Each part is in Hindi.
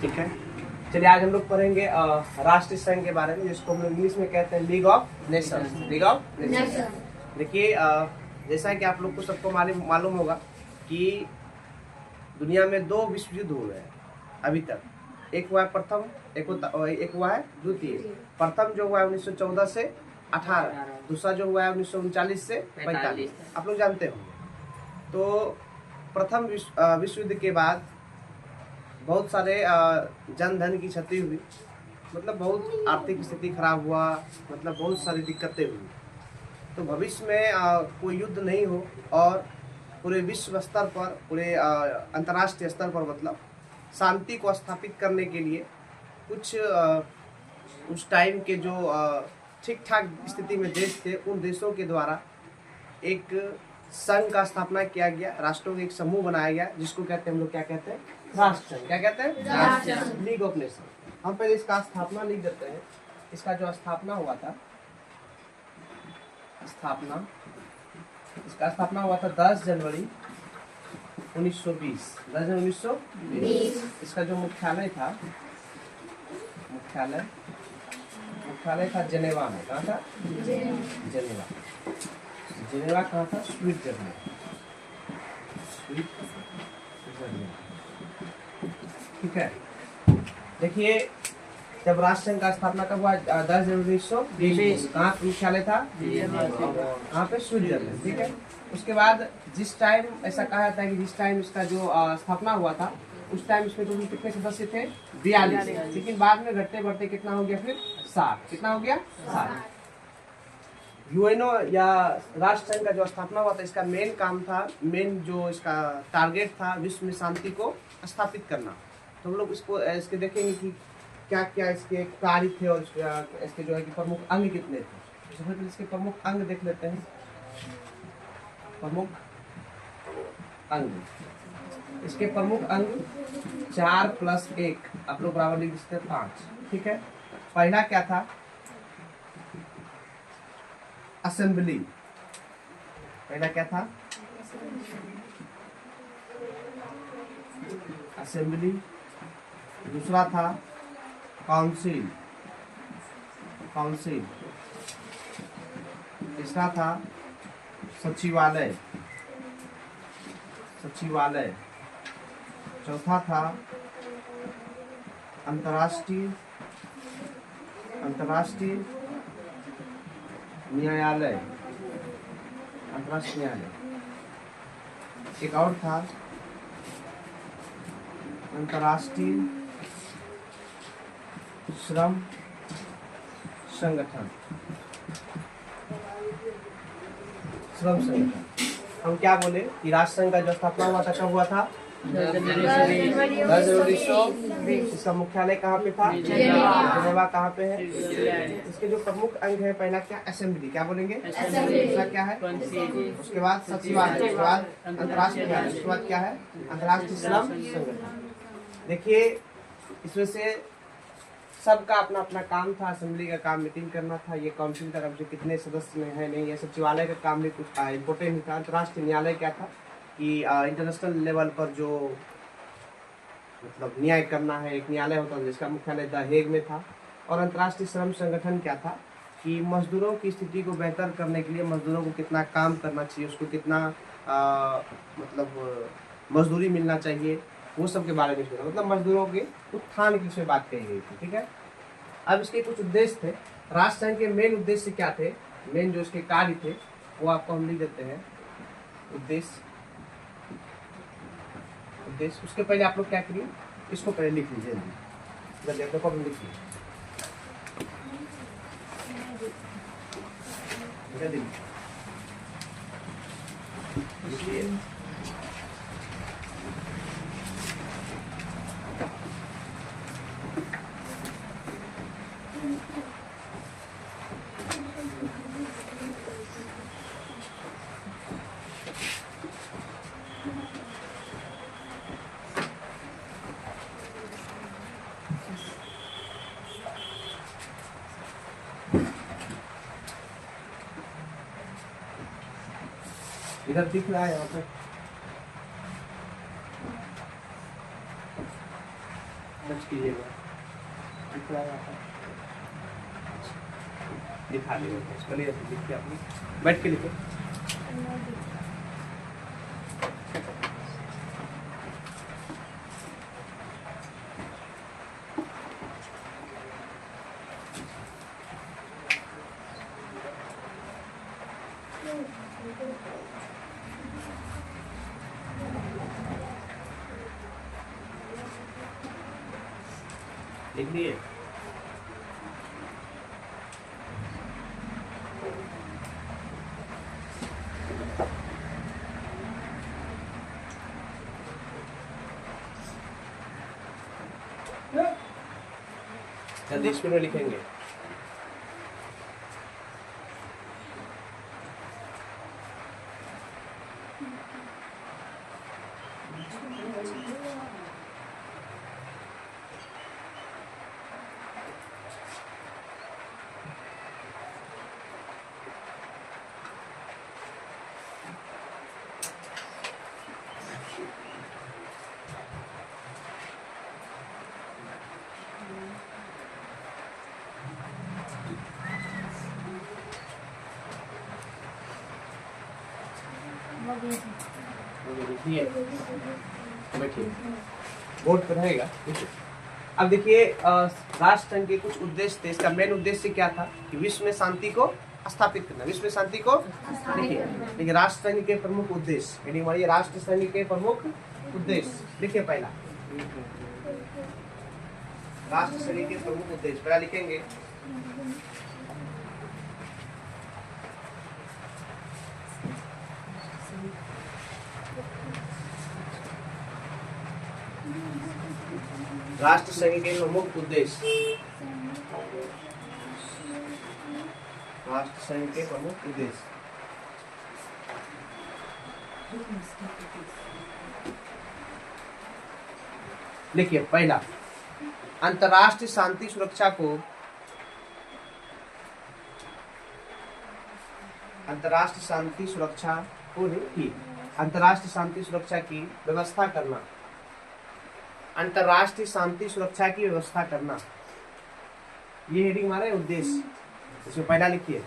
ठीक है, चलिए आज हम लोग पढ़ेंगे राष्ट्रीय संघ के बारे में, जिसको हम लोग इंग्लिश में कहते हैं league of Nations. League of Nations. देखिए जैसा कि आप लोग को सबको मालूम होगा कि दुनिया में 2 विश्व युद्ध हुए हैं अभी तक। एक हुआ है प्रथम, एक हुआ है द्वितीय। प्रथम जो हुआ है 1914 से 18, दूसरा जो हुआ है 1939 से 45। आप लोग जानते होंगे। तो प्रथम विश्व युद्ध के बाद बहुत सारे जन धन की क्षति हुई, मतलब बहुत आर्थिक स्थिति खराब हुआ, मतलब बहुत सारी दिक्कतें हुई। तो भविष्य में कोई युद्ध नहीं हो और पूरे विश्व स्तर पर, पूरे अंतर्राष्ट्रीय स्तर पर मतलब शांति को स्थापित करने के लिए कुछ उस टाइम के जो ठीक ठाक स्थिति में देश थे, उन देशों के द्वारा एक संघ का स्थापना किया गया, राष्ट्रों के एक समूह बनाया गया, जिसको कहते हैं हम लोग क्या कहते हैं, राष्ट्र संघ। क्या कहते हैं? राष्ट्र संघ, लीग ऑफ नेशन। हम पहले इसका स्थापना लिख देते हैं। इसका जो स्थापना हुआ था, इसका स्थापना हुआ था 10 जनवरी 1920। 10 जनवरी 1920। इसका जो मुख्यालय था जेनेवा में। कहाँ था? जेनेवा। जेनेवा कहाँ था? स्विट्जरलैंड। ठीक है, देखिए जब राष्ट्र संघ का स्थापना कब हुआ? 10 जनवरी 1920। कहाँ मुख्यालय था? कहाँ पे? स्विट्जरलैंड। ठीक है, उसके बाद जिस टाइम ऐसा कहा जाता है कि जिस टाइम इसका जो स्थापना हुआ था, उस टाइम इसमें तो कितने सदस्य थे? 42। लेकिन बाद में घटते बढ़ते कितना हो गया? फिर 60। कितना हो गया? 60। यूएनओ या राष्ट्र संघ का जो स्थापना हुआ था, इसका मेन काम था, मेन जो इसका टारगेट था, विश्व में शांति को स्थापित करना। तो हम लोग इसके देखेंगे कि क्या क्या इसके कार्य थे और इसके जो है कि प्रमुख अंग कितने थे। सबसे पहले इसके प्रमुख अंग देख लेते हैं। प्रमुख अंग, इसके प्रमुख अंग 4 + 1, आप लोग बराबर लिख सकते हैं 5। ठीक है, पहला क्या था? असेंबली। पहला क्या था? असेंबली। दूसरा था काउंसिल। तीसरा था सचिवालय। चौथा था अंतर्राष्ट्रीय न्यायालय। एक और था अंतर्राष्ट्रीय श्रम संगठन। हम क्या बोले कि राष्ट्र संघ का जो स्थापना हुआ था कब हुआ था? 10 जनवरी 1920। इसका मुख्यालय कहाँ पे था? जेनेवा। कहाँ पे है? इसके जो प्रमुख अंग है, पहला क्या? असेंबली। क्या बोलेंगे? दूसरा क्या है? उसके बाद सचिवालय, उसके बाद अंतर्राष्ट्रीय न्यायालय, उसके बाद क्या है? अंतर्राष्ट्रीय श्रम संगठन। देखिए इसमें से सबका अपना अपना काम था। असेंबली का काम मीटिंग करना था, ये काउंसिल का जो कितने सदस्य में है नहीं है। सचिवालय का काम भी कुछ इम्पोर्टेंट नहीं था। अंतर्राष्ट्रीय न्यायालय क्या था कि इंटरनेशनल लेवल पर जो मतलब न्याय करना है, एक न्यायालय होता था जिसका मुख्यालय द हेग में था। और अंतर्राष्ट्रीय श्रम संगठन क्या था कि मजदूरों की स्थिति को बेहतर करने के लिए मजदूरों को कितना काम करना चाहिए, उसको कितना मतलब मजदूरी मिलना चाहिए, वो सब के बारे में मतलब मजदूरों के उत्थान की इसमें बात कही गई थी। ठीक है, अब इसके कुछ उद्देश्य थे। राष्ट्र संघ के मेन उद्देश्य क्या थे, मेन जो इसके कार्य थे, वो आपको हम लिख देते हैं। उद्देश्य, उसके पहले आप लोग क्या करिए, इसको पहले लिख लीजिए, जल्दी अपने को लिख लीजिए। इधर दिख रहा है यहाँ पे। टच कीजिएगा, दिख रहा है, दिखा दीजिए, चलिए लिखिए, अपनी बैठ के लिखिए। लिख लिए? जल्दी स्पीड में लिखेंगे। लिखिए, बैठिए, बोर्ड पर रहेगा। अब देखिए, राष्ट्र संघ के कुछ उद्देश्य थे। इसका मेन उद्देश्य क्या था कि विश्व में शांति को स्थापित करना, विश्व में शांति को। देखिए राष्ट्र संघ के प्रमुख उद्देश्य, यानी हमारी राष्ट्र संघ के प्रमुख उद्देश्य लिखिए। पहला, राष्ट्र संघ के प्रमुख उद्देश्य पहला लिखेंगे। राष्ट्र संघ के प्रमुख उद्देश्य, राष्ट्र संघ के प्रमुख उद्देश्य। देखिए पहला, अंतर्राष्ट्रीय शांति सुरक्षा को, अंतर्राष्ट्रीय शांति सुरक्षा को की, अंतर्राष्ट्रीय शांति सुरक्षा की व्यवस्था करना, अंतर्राष्ट्रीय शांति सुरक्षा की व्यवस्था करना, ये हेडिंग हमारा उद्देश्य। इसमें पहला लिखिए,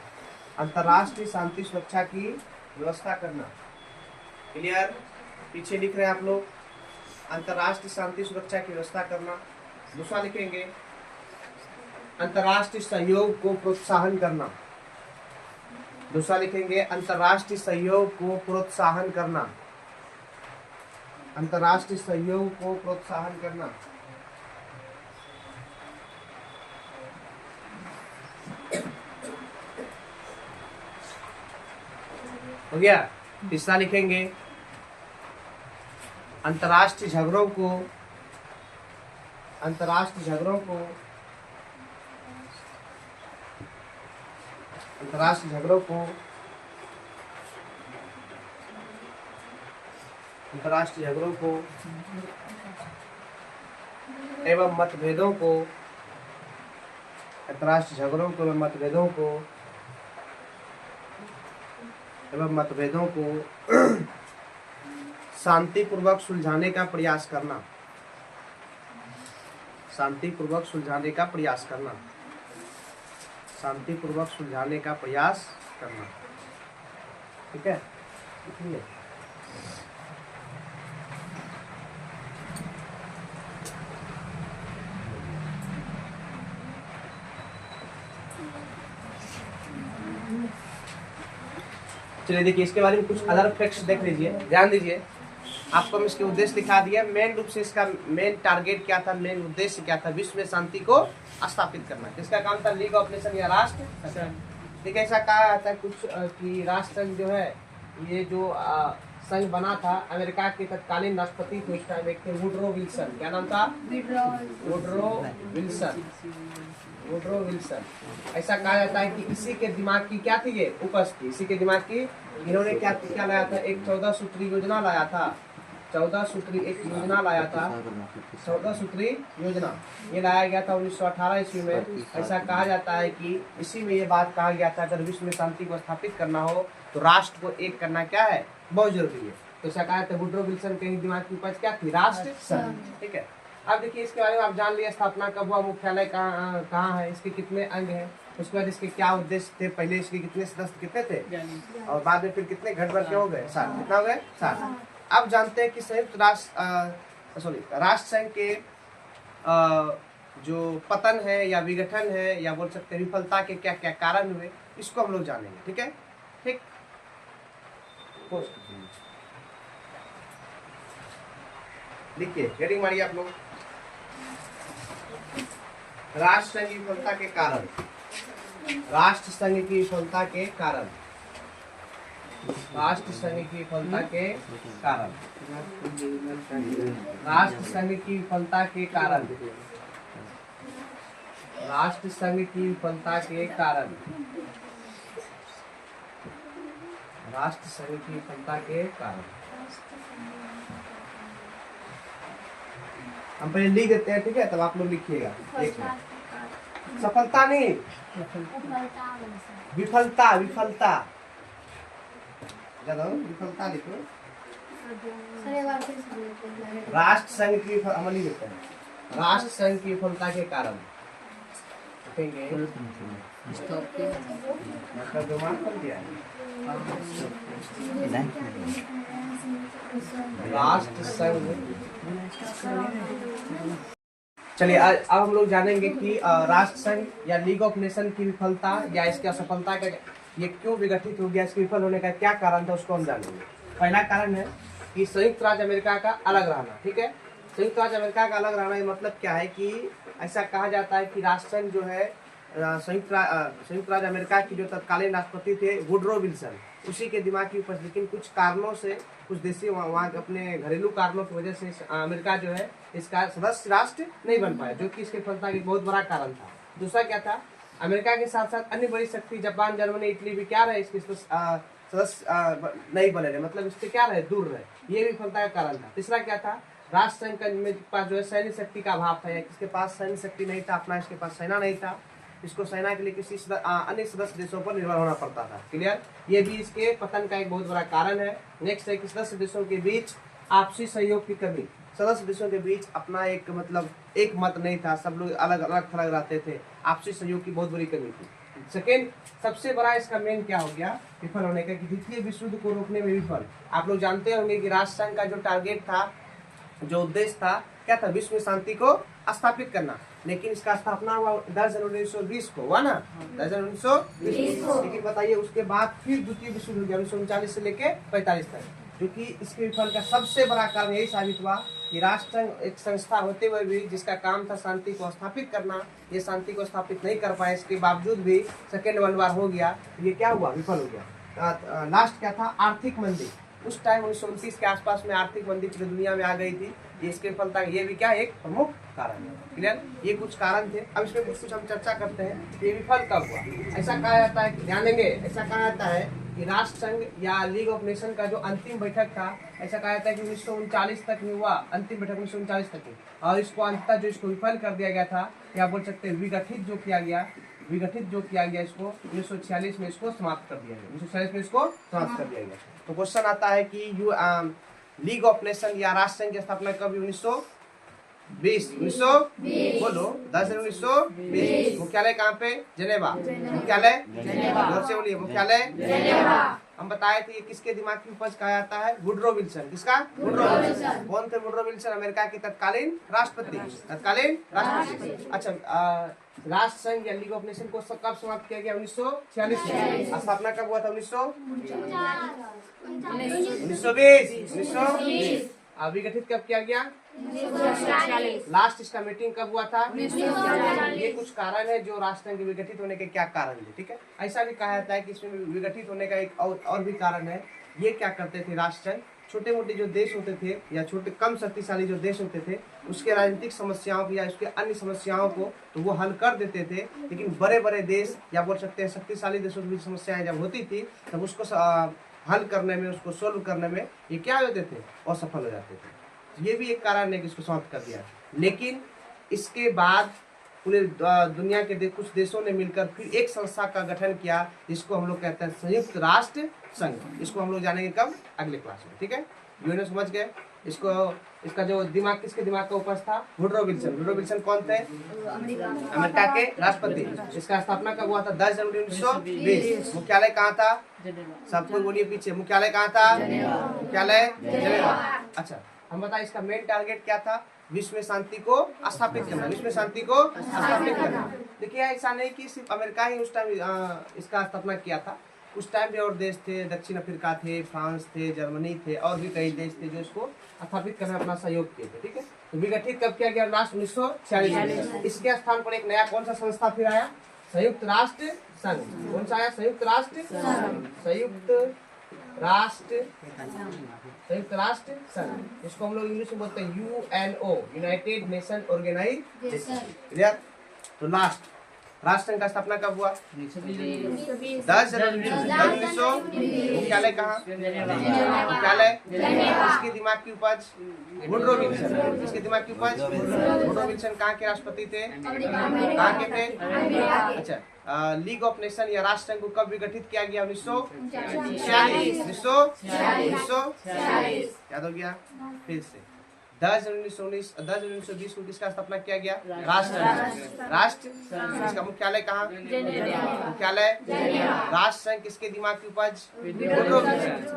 अंतर्राष्ट्रीय शांति सुरक्षा की व्यवस्था करना। क्लियर? पीछे लिख रहे हैं आप लोग, अंतर्राष्ट्रीय शांति सुरक्षा की व्यवस्था करना। दूसरा लिखेंगे, अंतर्राष्ट्रीय सहयोग को प्रोत्साहन करना। दूसरा लिखेंगे, अंतर्राष्ट्रीय सहयोग को प्रोत्साहन करना, अंतर्राष्ट्रीय सहयोग को प्रोत्साहन करना। हो गया? तीसरा लिखेंगे, अंतर्राष्ट्रीय झगड़ों को, अंतर्राष्ट्रीय झगड़ों को, अंतर्राष्ट्रीय झगड़ों को, अंतर्राष्ट्रीय झगड़ों को एवं मतभेदों को, अंतर्राष्ट्रीय झगड़ों को एवं मतभेदों को, एवं मतभेदों को शांतिपूर्वक सुलझाने का प्रयास करना, शांतिपूर्वक सुलझाने का प्रयास करना, शांतिपूर्वक सुलझाने का प्रयास करना। ठीक है? चलिए देखिए, इसके बारे में कुछ अदर फैक्ट्स देख लीजिए, ध्यान दीजिए। आपको हम इसके उद्देश्य दिखा दिया। मेन रूप से इसका मेन टारगेट क्या था, मेन उद्देश्य क्या था? विश्व में शांति को स्थापित करना। किसका काम था? लीग ऑफ नेशन या राष्ट्र। देखिए ऐसा कहा जाता है कुछ कि राष्ट्र संघ जो है, ये जो संघ बना था, अमेरिका के तत्कालीन राष्ट्रपति थे उस टाइम, एक थे वुडरो विल्सन। क्या नाम था? Woodrow Wilson. Woodrow Wilson. ऐसा कहा जाता है कि इसी के दिमाग की क्या थी ये उपज थी, इसी के दिमाग की। इन्होंने क्या लाया था? एक 14 सूत्री योजना लाया था। 14 सूत्री एक योजना लाया था, 14 सूत्री योजना। ये लाया गया था 1918 ईस्वी में। ऐसा कहा जाता है कि इसी में ये बात कहा गया था, अगर विश्व में शांति को स्थापित करना हो तो राष्ट्र को एक करना क्या है? बहुत जरूरी है। तो ऐसा कहा था। वुडरो विल्सन के दिमाग की उपज क्या थी? राष्ट्र संघ। ठीक है? अब देखिए इसके बारे में आप जान लिया, स्थापना कब हुआ, मुख्यालय कहाँ कहाँ है, इसके कितने अंग हैं, उसके बाद इसके क्या उद्देश्य थे, पहले इसके कितने सदस्य कितने थे और बाद में फिर कितने घट बढ़ के हो गए 7, कितना हो गए 7। अब जानते हैं कि संयुक्त राष्ट्र संघ के जो पतन है या विघटन है या बोल सकते हैं विफलता के क्या क्या कारण हुए, इसको हम लोग जानेंगे। ठीक है, ठीक। लिखिए, हेडिंग मारिए आप लोग, राष्ट्र संघ की विफलता के कारण, राष्ट्र संघ की विफलता के कारण, राष्ट्र संघ की विफलता के कारण, राष्ट्र संघ की विफलता के कारण, राष्ट्र संघ की विफलता के कारण, राष्ट्र संघ की विफलता के कारण। हम पहले लिख देते हैं, ठीक है, तब आप लोग लिखिएगा। सफलता नहीं, विफलता, विफलता, विफलता लिखो। राष्ट्र संघ की हम लिख देते हैं, राष्ट्र संघ की विफलता के कारण। राष्ट्र संघ, चलिए अब हम लोग जानेंगे कि राष्ट्र संघ या लीग ऑफ नेशन की विफलता या इसकी असफलता का, ये क्यों विघटित हो गया, इसके विफल होने का क्या कारण था, उसको हम जानेंगे। पहला कारण है कि संयुक्त राज्य अमेरिका का अलग रहना। ठीक है, संयुक्त राज्य अमेरिका का अलग रहना मतलब क्या है कि ऐसा कहा जाता है कि राष्ट्र संघ जो है संयुक्त राज्य अमेरिका की जो तत्कालीन राष्ट्रपति थे वुडरो विल्सन, उसी के दिमाग की उपज, लेकिन कुछ कारणों से, कुछ देशी वहाँ के अपने घरेलू कारणों की वजह से अमेरिका जो है इसका सदस्य राष्ट्र नहीं बन पाया, जो कि इसकी विफलता का बहुत बड़ा कारण था। दूसरा क्या था, अमेरिका के साथ साथ अन्य बड़ी शक्ति जापान, जर्मनी, इटली भी क्या रहे इसके सदस्य नहीं बने रहे, मतलब इससे क्या रहे, दूर रहे, ये भी विफलता का कारण था। तीसरा क्या था, राष्ट्र संघ के पास जो है सैन्य शक्ति का अभाव था, इसके पास सैन्य शक्ति नहीं था, अपना इसके पास सेना नहीं था, इसको सेना के लिए किसी अन्य सदस्य देशों पर निर्भर होना पड़ता था। क्लियर, ये भी इसके पतन का एक बहुत बड़ा कारण है। नेक्स्ट है कि सदस्य देशों के बीच आपसी सहयोग की कमी, सदस्य देशों के बीच अपना एक मतलब एक मत नहीं था, सब लोग अलग अलग थलग रहते थे, आपसी सहयोग की बहुत बड़ी कमी थी। सेकेंड, सबसे बड़ा इसका मेन क्या हो गया विफल होने का, कि द्वितीय विश्व युद्ध को रोकने में विफल। आप लोग जानते होंगे कि राष्ट्र संघ का जो टारगेट था, जो उद्देश्य था, क्या था, विश्व में शांति को स्थापित करना, लेकिन इसका स्थापना हुआ 10 जनवरी 1920 को, हुआ ना, 10 जनवरी 1920 को। लेकिन बताइए उसके बाद फिर द्वितीय विश्व युद्ध 1939 से लेके 45 तक, जो कि इसके विफल का सबसे बड़ा कारण यही साबित हुआ कि राष्ट्र संघ एक संस्था होते हुए भी जिसका काम था शांति को स्थापित करना, ये शांति को स्थापित नहीं कर पाए, इसके बावजूद भी सेकेंड वर्ल्ड वॉर हो गया, ये क्या हुआ, विफल हो गया। लास्ट क्या था, आर्थिक मंदी। उस टाइम 1929 के आसपास में आर्थिक मंदी पूरी दुनिया में आ गई थी, ये इसके विफलता ये भी क्या एक प्रमुख कारण है। क्लियर, ये कुछ कारण थे। अब इसमें कुछ हम चर्चा करते हैं, ये विफल कब हुआ। ऐसा कहा जाता है, ध्यान देंगे, ऐसा कहा जाता है कि राष्ट्र संघ या लीग ऑफ नेशन का जो अंतिम बैठक था, ऐसा कहा जाता है कि 1939 तक में हुआ, अंतिम बैठक 1939 तक, और इसको अंततः जो इसको विफल कर दिया गया था, या बोल सकते हैं विघटित जो किया गया, इसको 1946 में इसको समाप्त कर दिया गया, 1946 में इसको समाप्त कर दिया गया। तो क्वेश्चन आता है कि लीग ऑफ नेशन या राष्ट्र संघ की स्थापना कब, 1920 बोलो, 10 जनवरी 1920। मुख्यालय कहाँ पे, जेनेवा, मुख्यालय जोर से बोलिए, मुख्यालय। हम बताए थे ये किसके दिमाग की उपज कहा जाता है, वुडरो विल्सन। किसका, वुडरो विल्सन। कौन थे वुडरो विल्सन, अमेरिका के तत्कालीन राष्ट्रपति, तत्कालीन राष्ट्रपति। अच्छा, राष्ट्र संघ या लीग ऑफ नेशन को कब समाप्त किया गया, 1946 में। स्थापना कब हुआ था, 1920। विघटित कब किया गया, लास्ट इसका मीटिंग कब हुआ था, ये कुछ कारण है जो राष्ट्र संघ के विघटित होने के क्या कारण है। ठीक है, ऐसा भी कहा जाता है कि इसमें विघटित होने का एक और भी कारण है। ये क्या करते थे राष्ट्र संघ, छोटे मोटे जो देश होते थे या छोटे कम शक्तिशाली जो देश होते थे, उसके राजनीतिक समस्याओं को या उसके अन्य समस्याओं को तो वो हल कर देते थे, लेकिन बड़े बड़े देश या बोल सकते हैं शक्तिशाली देशों की समस्याएं जब होती थी तब उसको हल करने में, उसको सोल्व करने में ये क्या होते थे, असफल हो जाते थे। ये भी एक कारण है कि इसको समाप्त कर दिया। लेकिन इसके बाद पूरे दुनिया के कुछ देशों ने मिलकर फिर एक संस्था का गठन किया, जिसको हम लोग कहते हैं संयुक्त राष्ट्र संघ। इसको हम लोग जानेंगे कब, अगले क्लास में। ठीक है, यूएनओ समझ गए, इसका जो दिमाग किसके दिमाग का उपज था? Woodrow Wilson. वुडरो विल्सन कौन थे? अमेरिका के राष्ट्रपति। इसका स्थापना कब हुआ था? 10 जनवरी 1920। मुख्यालय कहाँ था? सब कोई बोलिए पीछे, मुख्यालय कहाँ था? मुख्यालय जेनेवा। अच्छा, हम बताएं इसका मेन टारगेट क्या था? विश्व में शांति को स्थापित करना। विश्व में शांति को स्थापित करना। देखिए ऐसा नहीं कि सिर्फ अमेरिका ही उस टाइम इसका स्थापना किया था। उस टाइम भी और देश थे, दक्षिण अफ्रीका थे, फ्रांस थे, जर्मनी थे, और भी कई देश थे जो इसको स्थापित करने में अपना सहयोग किए थे। ठीक है, तो विघटित कब किया गया? लास्ट 1946। इसके स्थान पर एक नया कौन सा संस्था फिर आया? संयुक्त राष्ट्र संघ। कौन सा आया? संयुक्त राष्ट्र संयुक्त राष्ट्र संघ। इसको हम लोग इंग्लिश में बोलते हैं UNO, यूनाइटेड नेशन ऑर्गेनाइजेशन। तो लास्ट राष्ट्र संघ का स्थापना कब हुआ? 10 जनवरी 1900। मुख्यालय कहाँ? मुख्यालय। इसके दिमाग की उपज? Woodrow Wilson. इसके दिमाग की उपज? वुडरो विल्सन कहाँ के राष्ट्रपति थे? कहाँ के थे? अच्छा, लीग ऑफ नेशन या राष्ट्र संघ को कब विघटित किया गया? 1946। याद हो गया? फिर से 10 जनवरी 1920 को किसका स्थापना किया गया? राष्ट्र। इसका मुख्यालय कहाँ? मुख्यालय। राष्ट्र संघ किसके दिमाग की उपज?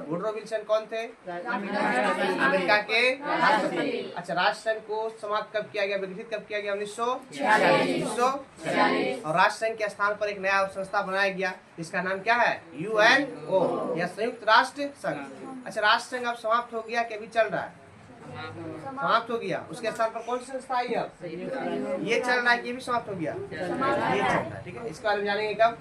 वुडरो विल्सन कौन थे? अमेरिका के राष्ट्रपति। अच्छा, राष्ट्र संघ को समाप्त कब किया गया? विघटित कब किया गया? 1946। और राष्ट्र संघ के स्थान पर एक नया संस्था बनाया गया, इसका नाम क्या है? UNO या संयुक्त राष्ट्र संघ। अच्छा, राष्ट्र संघ अब समाप्त हो गया कि अभी चल रहा है? समाप्त हो गया। उसके स्थान पर कौन सी संस्था आई अब? ये चल रहा है कि ये भी समाप्त हो गया? ये चल रहा है। ठीक है, इसके बारे में जानेंगे कब?